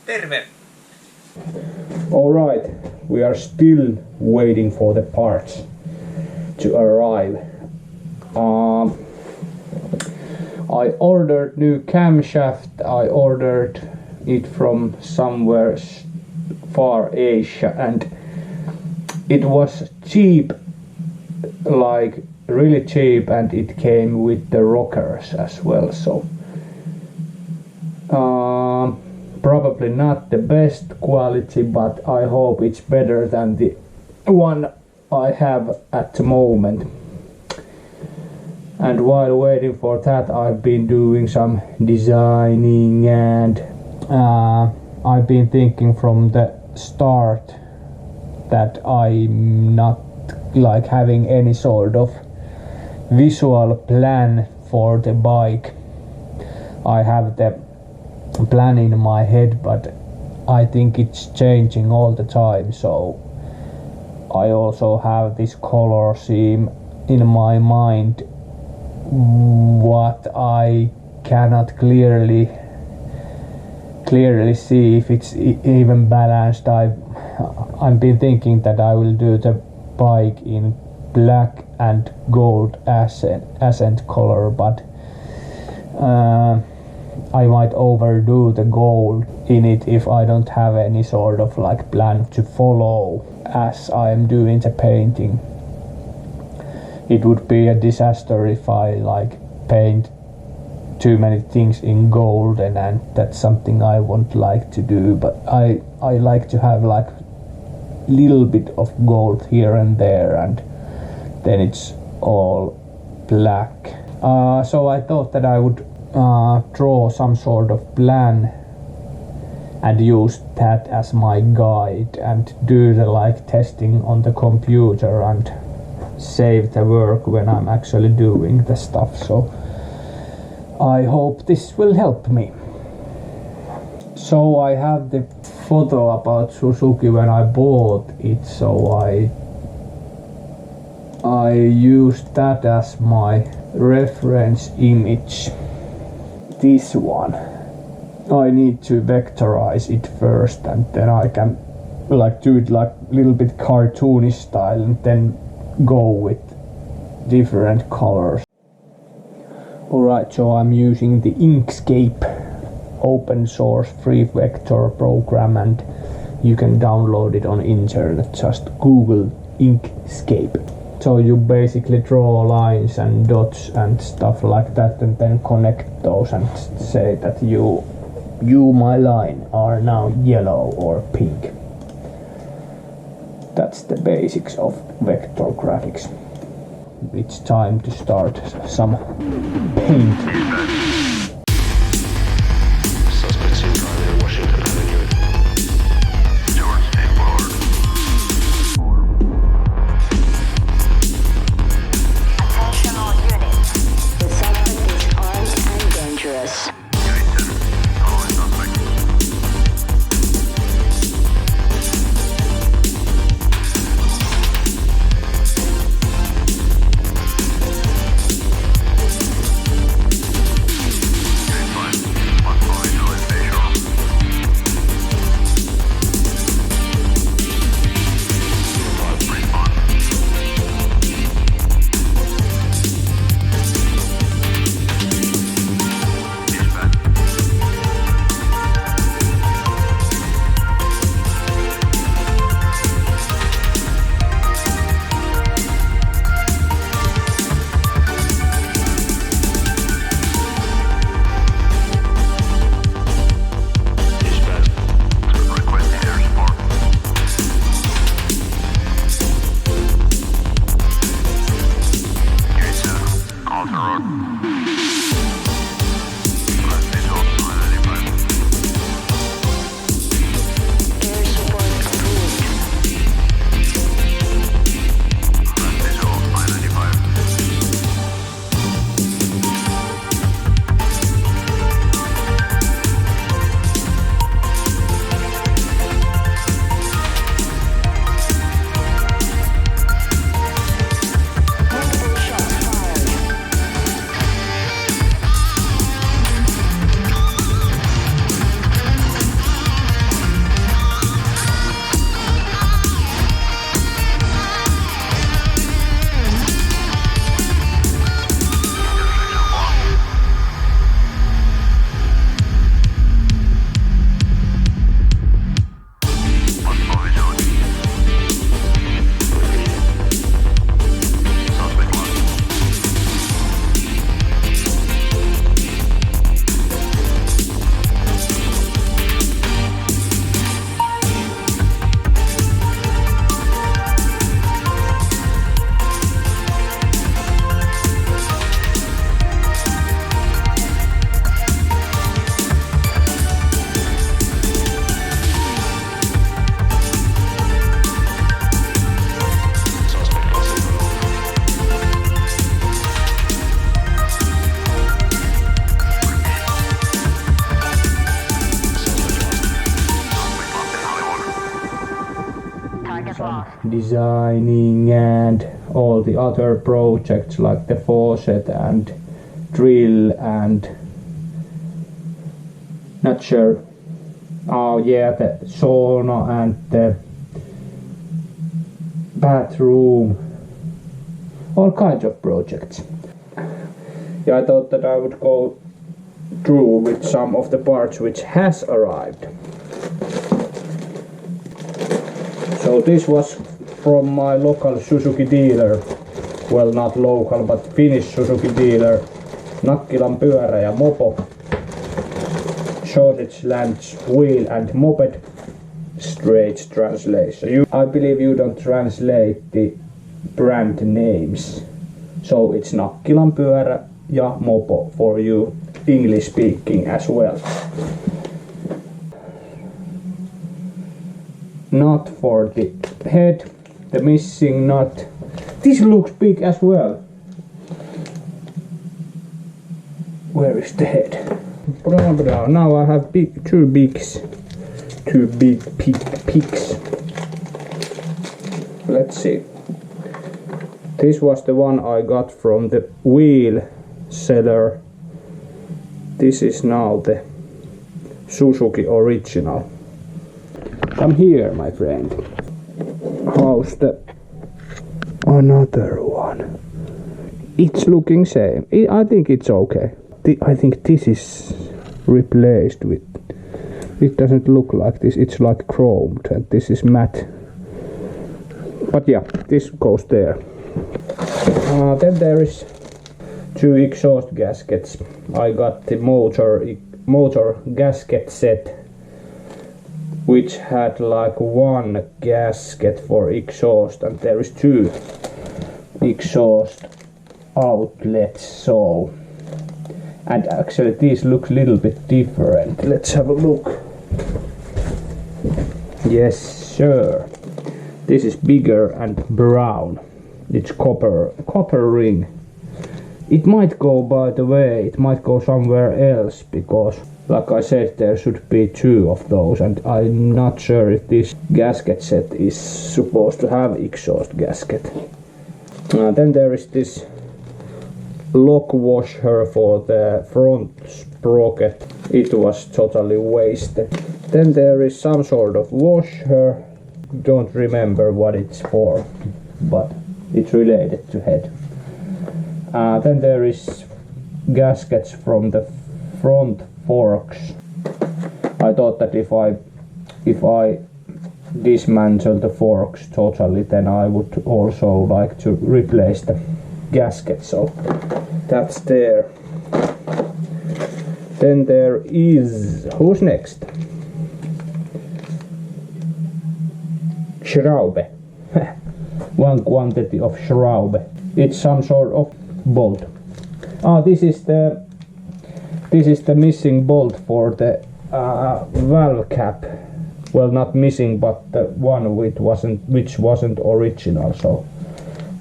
Terve! Alright, we are still waiting for the parts to arrive. I ordered new camshaft. I ordered it from somewhere far Asia, and it was cheap, like really cheap, and it came with the rockers as well, so probably not the best quality, but I hope it's better than the one I have at the moment. And while waiting for that, I've been doing some designing, and I've been thinking from the start that I'm not like having any sort of visual plan for the bike. I have the plan in my head, but I think it's changing all the time, so I also have this color scheme in my mind, what I cannot clearly see if it's even balanced. I've been thinking that I will do the bike in black and gold accent color, but I might overdo the gold in it if I don't have any sort of like plan to follow as I'm doing the painting. It would be a disaster if I like paint too many things in gold, and that's something I won't like to do, but I like to have like little bit of gold here and there, and then it's all black. So I thought that I would draw some sort of plan and use that as my guide and do the like testing on the computer and save the work when I'm actually doing the stuff. So I hope this will help me. So I have the photo about Suzuki when I bought it, so I used that as my reference image. This one. I need to vectorize it first, and then I can like do it like a little bit cartoonish style, and then go with different colors. Alright, so I'm using the Inkscape open source free vector program, and you can download it on internet. Just Google Inkscape. So you basically draw lines and dots and stuff like that, and then connect those and say that you my line are now yellow or pink. That's the basics of vector graphics. It's time to start some paint. some designing and all the other projects like the faucet and drill and not sure. Oh yeah, the sauna and the bathroom, all kinds of projects. Yeah, I thought that I would go through with some of the parts which has arrived. So this was from my local Suzuki dealer, well not local but Finnish Suzuki dealer, Nakkilan pyörä ja mopo, shortage lamps, wheel and moped, straight translation. I believe you don't translate the brand names, so it's Nakkilan pyörä ja mopo for you English speaking as well. Nut for the head, the missing nut. This looks big as well. Where is the head? Now I have two big pigs. Let's see. This was the one I got from the wheel seller. This is now the Suzuki original. Come here, my friend. How's the another one? It's looking same. I think it's okay. I think this is replaced with. It doesn't look like this. It's like chromed, and this is matte. But yeah, this goes there. Then there is two exhaust gaskets. I got the motor gasket set, which had like one gasket for exhaust, and there is two exhaust outlets. So, and actually these look a little bit different. Let's have a look. Yes, sir. This is bigger and brown. It's copper ring. It might go, by the way, it might go somewhere else, because like I said, there should be two of those, and I'm not sure if this gasket set is supposed to have exhaust gasket. Then there is this lock washer for the front sprocket. It was totally wasted. Then there is some sort of washer. Don't remember what it's for, but it's related to head. Then there is gaskets from the front forks. I thought that if I dismantle the forks totally, then I would also like to replace the gasket, so that's there. Then there is, who's next? Schraube. One quantity of Schraube. It's some sort of bolt. This is the missing bolt for the valve cap. Well, not missing, but the one which wasn't original. So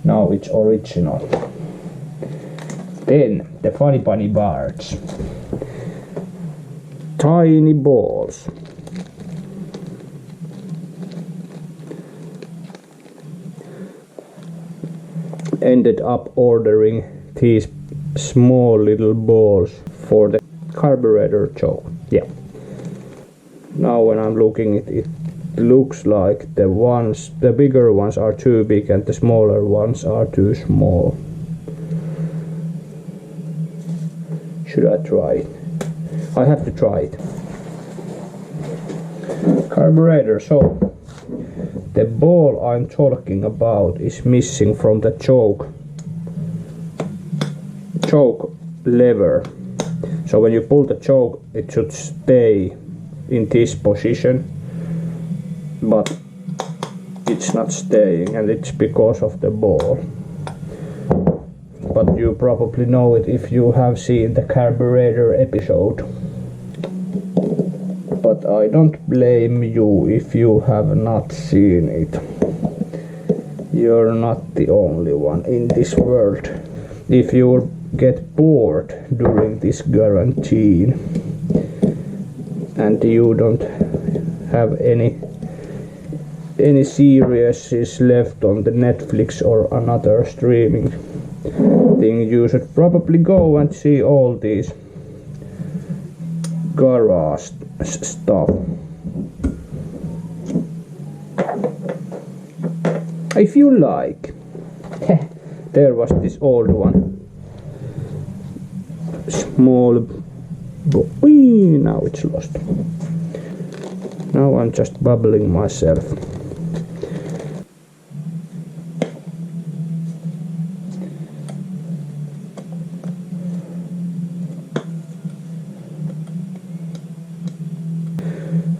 now it's original. Then the funny bunny parts. Tiny balls. Ended up ordering these small little balls for the carburetor choke. Yeah. Now when I'm looking at it, it looks like the bigger ones are too big and the smaller ones are too small. Should I try it? I have to try it. Carburetor. So the ball I'm talking about is missing from the choke lever. So when you pull the choke, it should stay in this position, but it's not staying, and it's because of the ball. But you probably know it if you have seen the carburetor episode. But I don't blame you if you have not seen it. You're not the only one in this world. If you get bored during this quarantine and you don't have any any series is left on the Netflix or another streaming thing, you should probably go and see all these garage stuff. If you like. There was this old one. Small boy. Now it's lost. Now I'm just bubbling myself.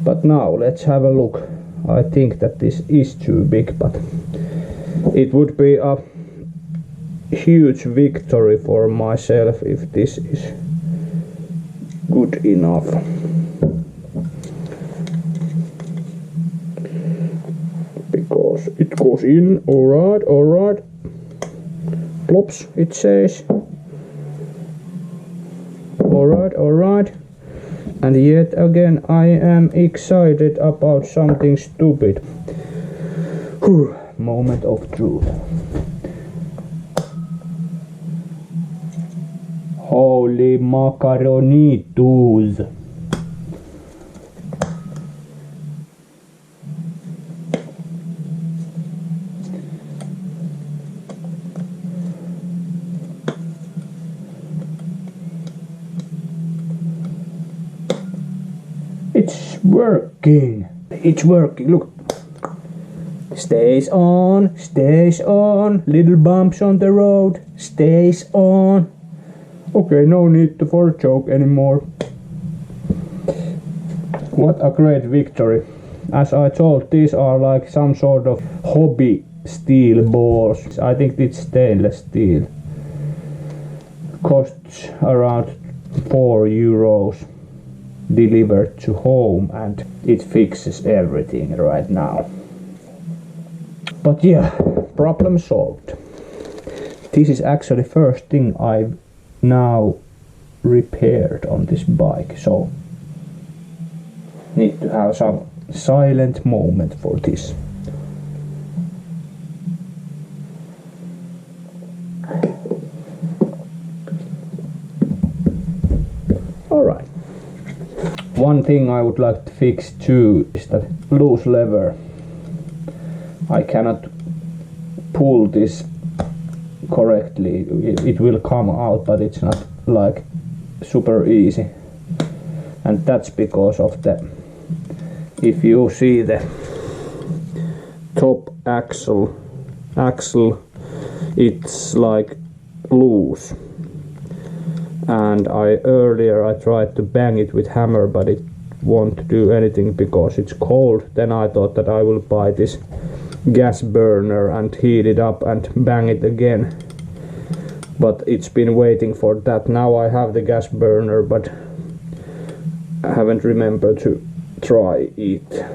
But now let's have a look. I think that this is too big, but it would be a huge victory for myself if this is good enough. Because it goes in, alright. Plops, it says. Alright. And yet again I am excited about something stupid. Whew. Moment of truth. Holy macaronitos. It's working, look. Stays on, little bumps on the road, stays on. Okay, no need for a joke anymore. What a great victory. As I told, these are like some sort of hobby steel balls. I think it's stainless steel. Costs around €4 delivered to home, and it fixes everything right now. But yeah, problem solved. This is actually first thing I've now repaired on this bike, so need to have some silent moment for this. Alright. One thing I would like to fix too is that loose lever. I cannot pull this correctly. It will come out, but it's not like super easy. And that's because of the, if you see the top axle, it's like loose. And earlier I tried to bang it with hammer, but it won't do anything because it's cold. Then I thought that I will buy this gas burner and heat it up and bang it again, but it's been waiting for that. Now I have the gas burner, but I haven't remembered to try it.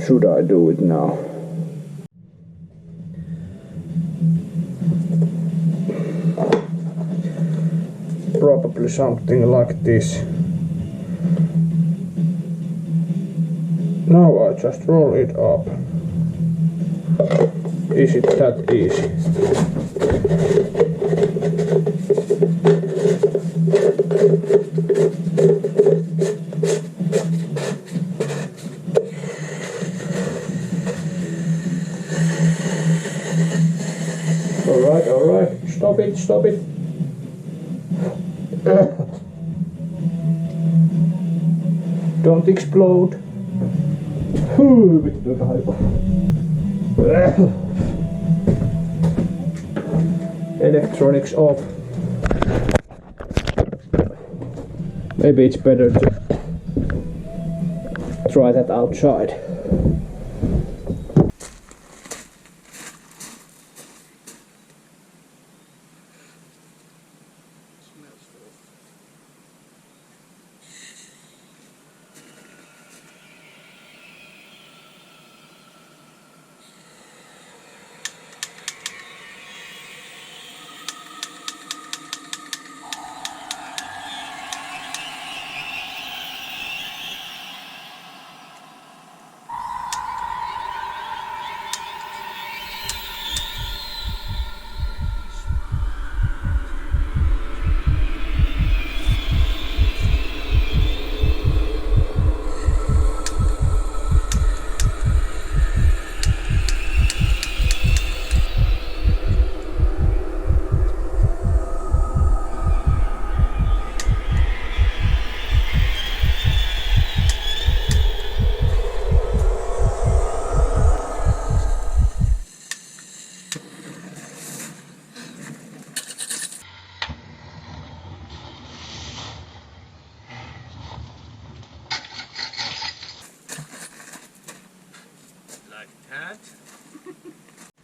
Should I do it now? Probably something like this. Now I just roll it up. Is it that easy? Alright, stop it. Don't explode. Electronics off. Maybe it's better to try that outside.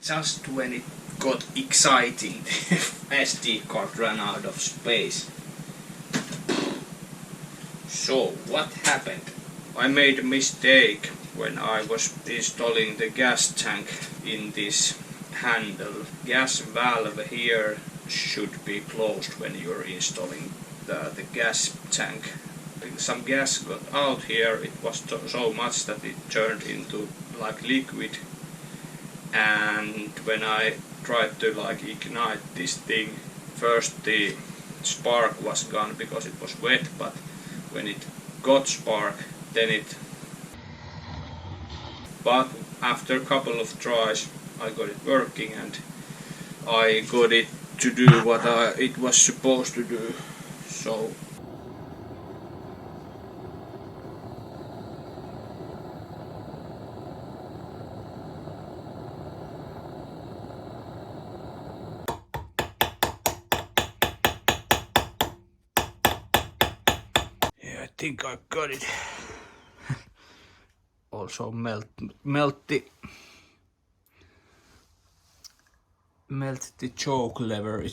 just when it got exciting, the SD card ran out of space. So what happened? I made a mistake when I was installing the gas tank in this handle. Gas valve here should be closed when you're installing the gas tank. Some gas got out here, it was so much that it turned into like liquid, and when I tried to like ignite this thing, first the spark was gone because it was wet, but when it got spark, then it... But after a couple of tries I got it working, and I got it to do what it was supposed to do. So yeah, I think I got it. Also melt the choke lever.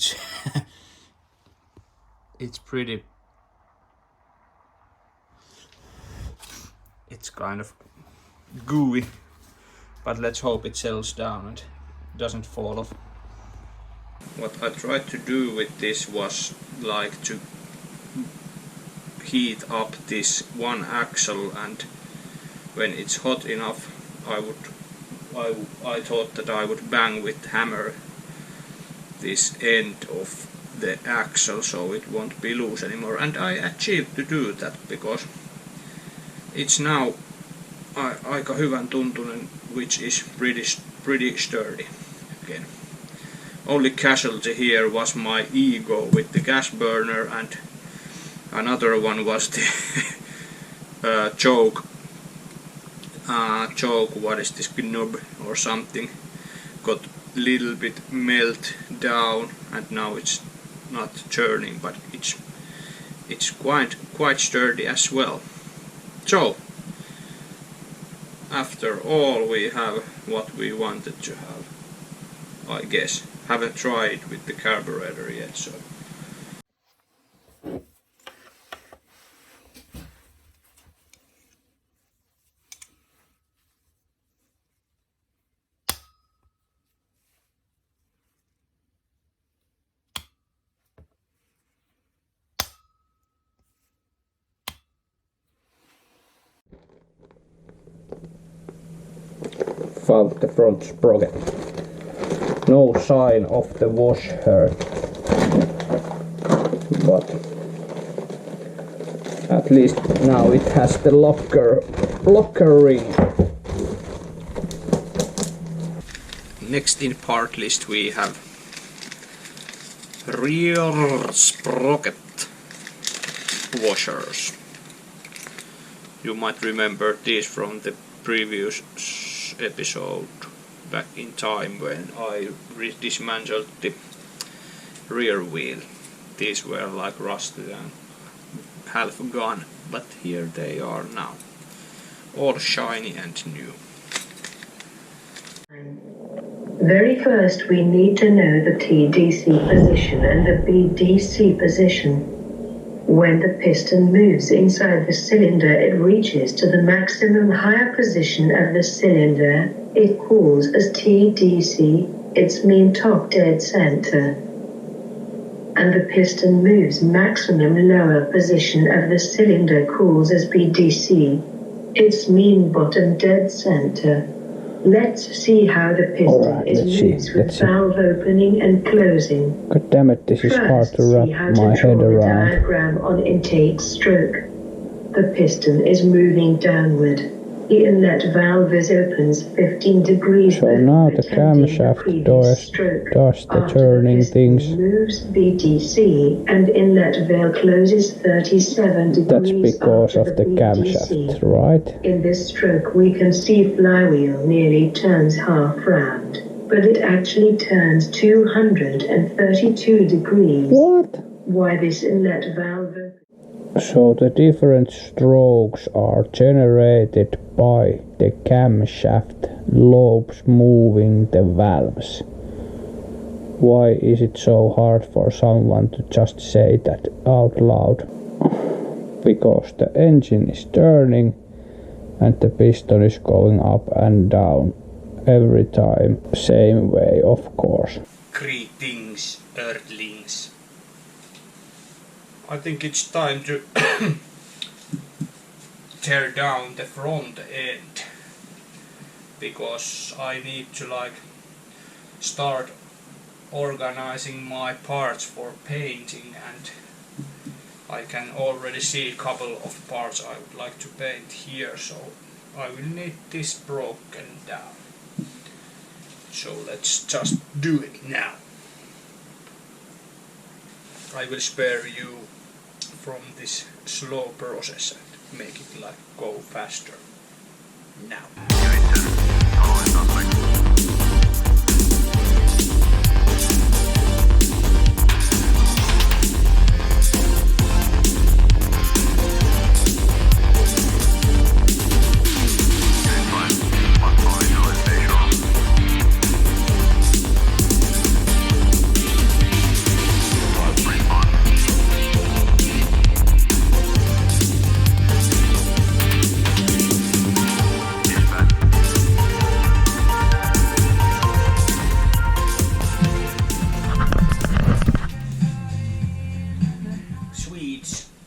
It's pretty. It's kind of gooey, but let's hope it settles down and doesn't fall off. What I tried to do with this was like to heat up this one axle, and when it's hot enough I thought that I would bang with hammer this end of the axle so it won't be loose anymore, and I achieved to do that because it's now aika hyvän tuntunen, which is pretty sturdy again. Only casualty here was my ego with the gas burner, and another one was the choke, what is this, knob or something, got little bit melt down, and now it's not turning, but it's quite sturdy as well. So after all, we have what we wanted to have, I guess. Haven't tried with the carburetor yet, so found the front sprocket. No sign of the washer, but at least now it has the locker ring. next in part list we have rear sprocket washers. You might remember these from the previous episode back in time when I dismantled the rear wheel. These were like rusted and half gone, but here they are now, all shiny and new. Very first we need to know the TDC position and the BDC position. When the piston moves inside the cylinder, it reaches to the maximum higher position of the cylinder. It calls as TDC, its mean top dead center. And the piston moves maximum lower position of the cylinder calls as BDC, its mean bottom dead center. Let's see how the piston is moved with valve opening and closing. God damn it, this is hard to wrap my head around. Diagram on intake stroke. The piston is moving downward. The inlet valve is opens 15 degrees. So now the camshaft does the turning things. Moves BDC and inlet valve closes 37 degrees. That's because of the camshaft, right? In this stroke we can see flywheel nearly turns half round, but it actually turns 232 degrees. What? Why this inlet valve? So the different strokes are generated by the camshaft lobes moving the valves. Why is it so hard for someone to just say that out loud? Because the engine is turning and the piston is going up and down every time, same way of course. Greetings, Earthlings. I think it's time to tear down the front end, because I need to start organizing my parts for painting, and I can already see a couple of parts I would like to paint here, so I will need this broken down. So let's just do it now. I will spare you from this slow process and make it go faster now.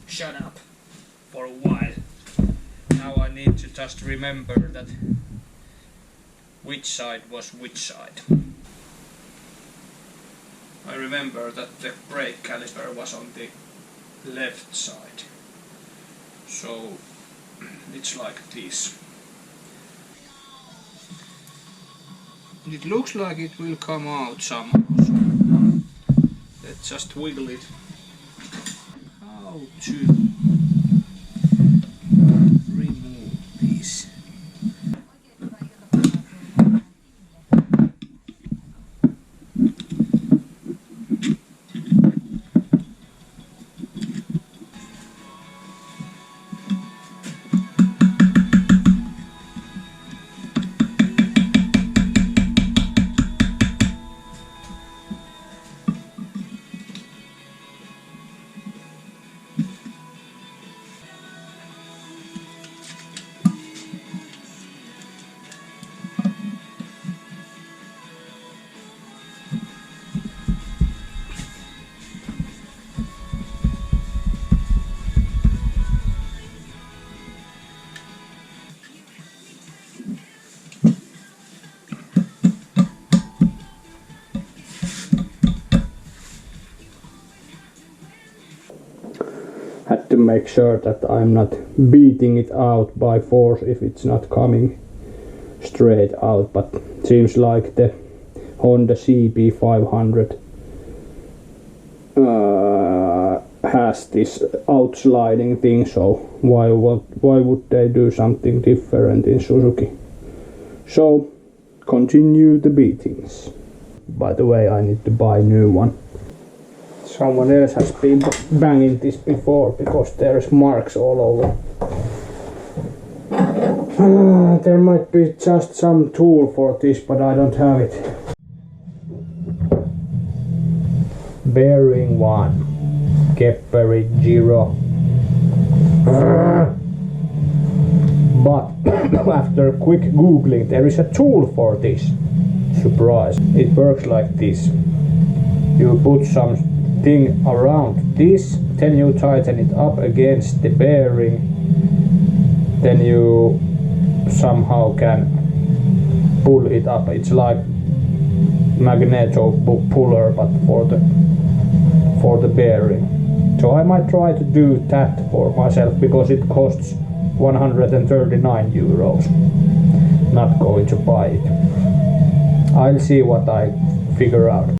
Shut up for a while. Now I need to just remember that which side was which side. I remember that the brake caliper was on the left side, so it's like this. It looks like it will come out somehow, so let's just wiggle it. How to remove these. Had to make sure that I'm not beating it out by force if it's not coming straight out, but seems like the Honda CB500 has this outsliding thing, so why would they do something different in Suzuki? So continue the beatings. By the way, I need to buy a new one. Someone else has been banging this before because there's marks all over. There might be just some tool for this, but I don't have it. Bearing 1, Kepleri 0. But after quick googling, there is a tool for this. Surprise! It works like this. You put some thing around this, then you tighten it up against the bearing, then you somehow can pull it up. It's like magneto puller, but for the bearing. So I might try to do that for myself because it costs 139 euros. Not going to buy it. I'll see what I figure out.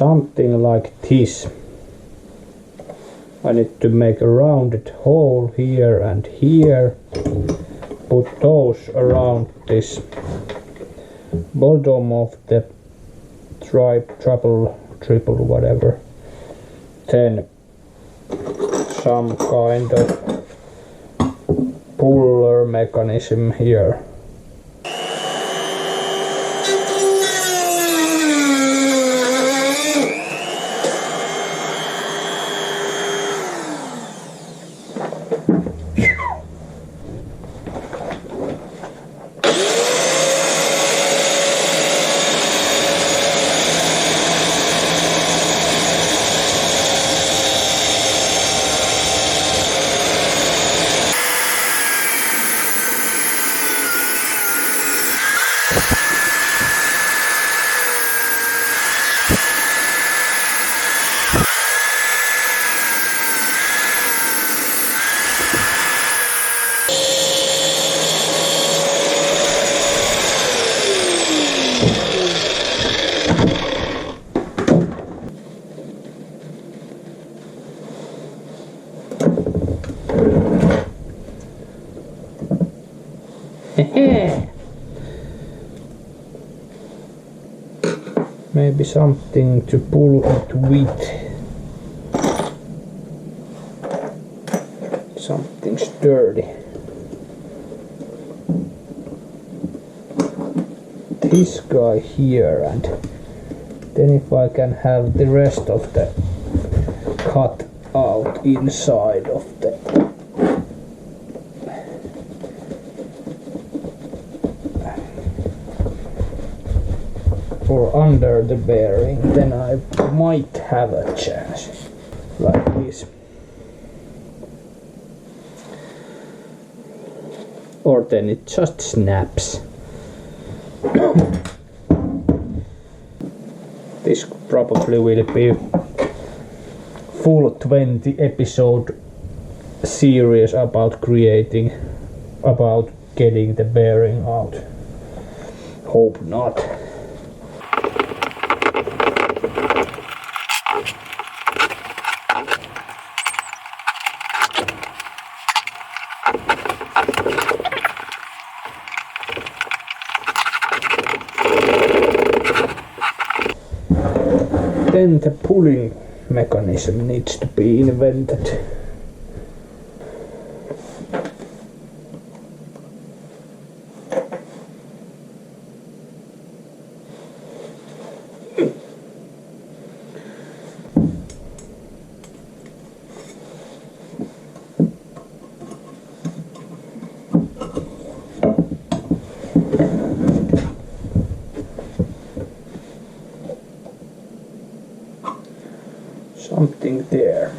something like this. I need to make a rounded hole here and here, put those around this bottom of the triple whatever, then some kind of puller mechanism here. Maybe something to pull it with. Something sturdy. This guy here, and then if I can have the rest of the cut out inside of the or under the bearing, then I might have a chance, like this. Or then it just snaps. This probably will be full 20 episode series about getting the bearing out. Hope not. Then the pulling mechanism needs to be invented. Something there.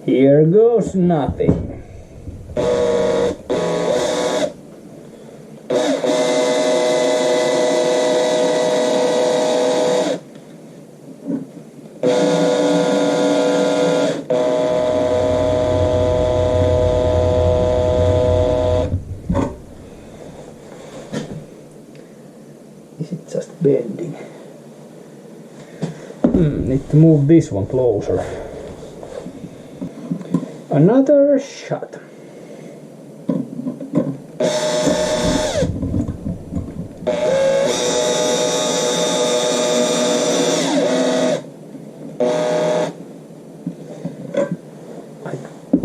Here goes nothing. Is it just bending? Need to move this one closer. Another shot.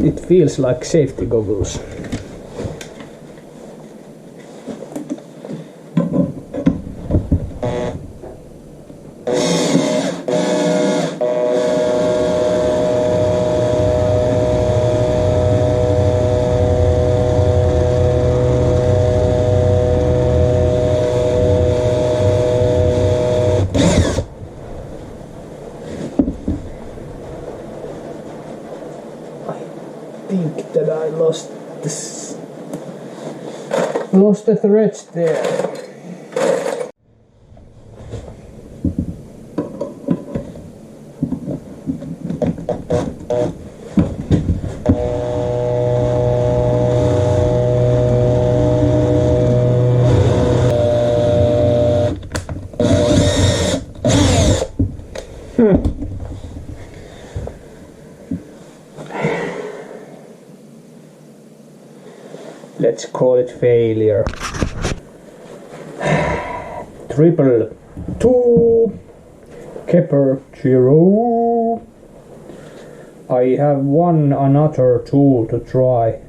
It feels like safety goggles. I think that I lost the threads there. Let's call it failure. Triple 2 Kepper 0. I have another tool to try.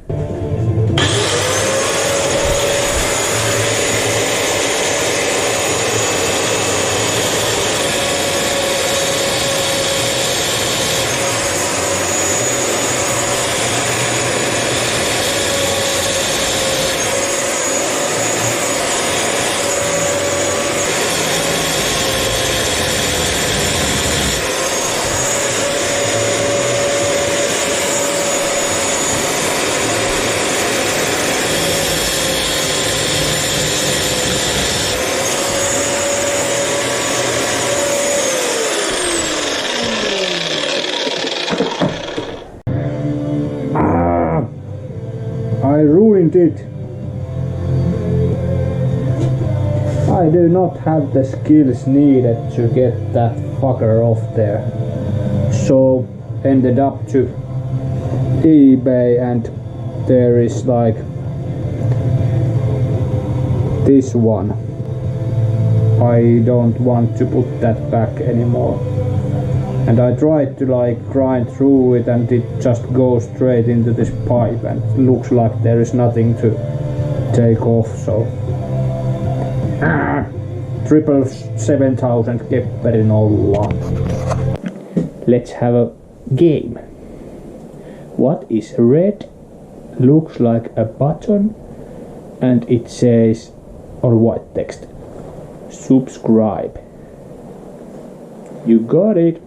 I ruined it. I do not have the skills needed to get that fucker off there. So ended up to eBay, and there is like this one. I don't want to put that back anymore. And I tried to like grind through it, and it just goes straight into this pipe, and it looks like there is nothing to take off, so 7,000 Kepper 01. Let's have a game. What is red? Looks like a button, and it says on white text, subscribe. You got it.